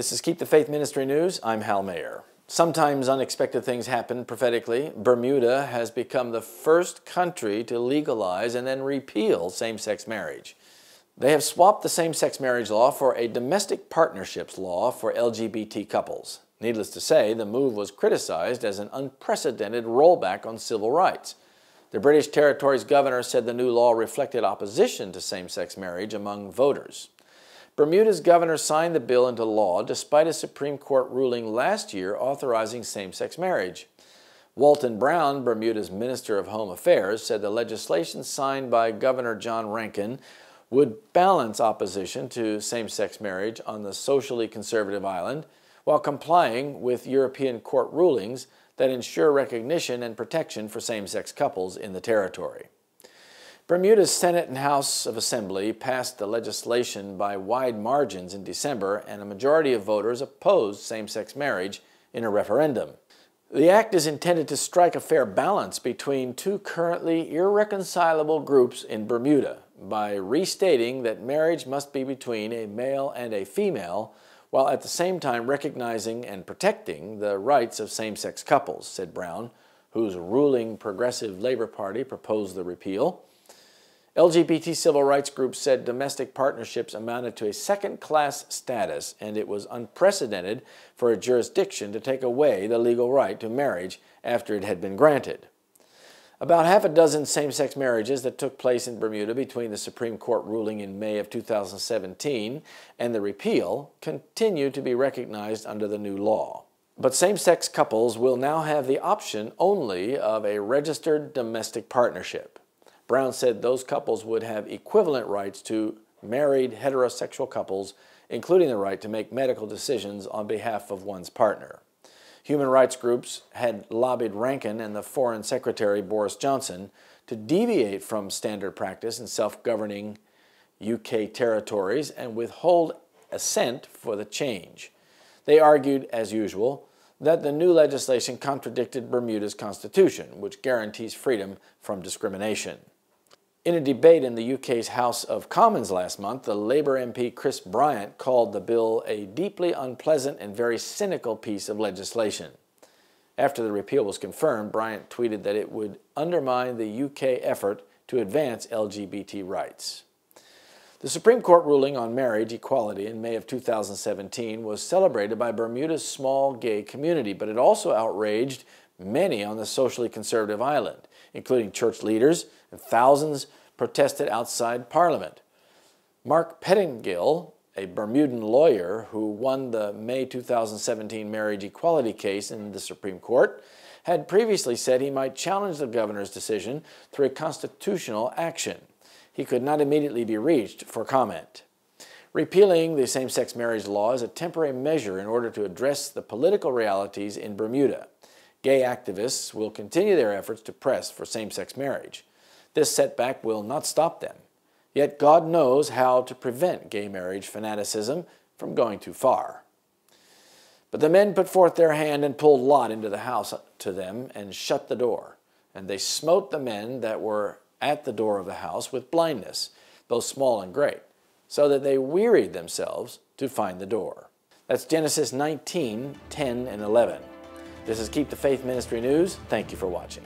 This is Keep the Faith Ministry News. I'm Hal Mayer. Sometimes unexpected things happen prophetically. Bermuda has become the first country to legalize and then repeal same-sex marriage. They have swapped the same-sex marriage law for a domestic partnerships law for LGBT couples. Needless to say, the move was criticized as an unprecedented rollback on civil rights. The British Territory's governor said the new law reflected opposition to same-sex marriage among voters. Bermuda's governor signed the bill into law despite a Supreme Court ruling last year authorizing same-sex marriage. Walton Brown, Bermuda's Minister of Home Affairs, said the legislation signed by Governor John Rankin would balance opposition to same-sex marriage on the socially conservative island while complying with European court rulings that ensure recognition and protection for same-sex couples in the territory. Bermuda's Senate and House of Assembly passed the legislation by wide margins in December, and a majority of voters opposed same-sex marriage in a referendum. The act is intended to strike a fair balance between two currently irreconcilable groups in Bermuda by restating that marriage must be between a male and a female, while at the same time recognizing and protecting the rights of same-sex couples, said Brown, whose ruling Progressive Labor Party proposed the repeal. LGBT civil rights groups said domestic partnerships amounted to a second-class status, and it was unprecedented for a jurisdiction to take away the legal right to marriage after it had been granted. About half a dozen same-sex marriages that took place in Bermuda between the Supreme Court ruling in May of 2017 and the repeal continue to be recognized under the new law. But same-sex couples will now have the option only of a registered domestic partnership. Brown said those couples would have equivalent rights to married heterosexual couples, including the right to make medical decisions on behalf of one's partner. Human rights groups had lobbied Rankin and the Foreign Secretary Boris Johnson to deviate from standard practice in self-governing UK territories and withhold assent for the change. They argued, as usual, that the new legislation contradicted Bermuda's constitution, which guarantees freedom from discrimination. In a debate in the UK's House of Commons last month, the Labour MP Chris Bryant called the bill a deeply unpleasant and very cynical piece of legislation. After the repeal was confirmed, Bryant tweeted that it would undermine the UK effort to advance LGBT rights. The Supreme Court ruling on marriage equality in May of 2017 was celebrated by Bermuda's small gay community, but it also outraged many on the socially conservative island, including church leaders, and thousands protested outside Parliament. Mark Pettingill, a Bermudan lawyer who won the May 2017 marriage equality case in the Supreme Court, had previously said he might challenge the governor's decision through a constitutional action. He could not immediately be reached for comment. Repealing the same-sex marriage law is a temporary measure in order to address the political realities in Bermuda. Gay activists will continue their efforts to press for same-sex marriage. This setback will not stop them. Yet God knows how to prevent gay marriage fanaticism from going too far. But the men put forth their hand and pulled Lot into the house to them and shut the door. And they smote the men that were at the door of the house with blindness, both small and great, so that they wearied themselves to find the door. That's Genesis 19, 10, and 11. This is Keep the Faith Ministry News. Thank you for watching.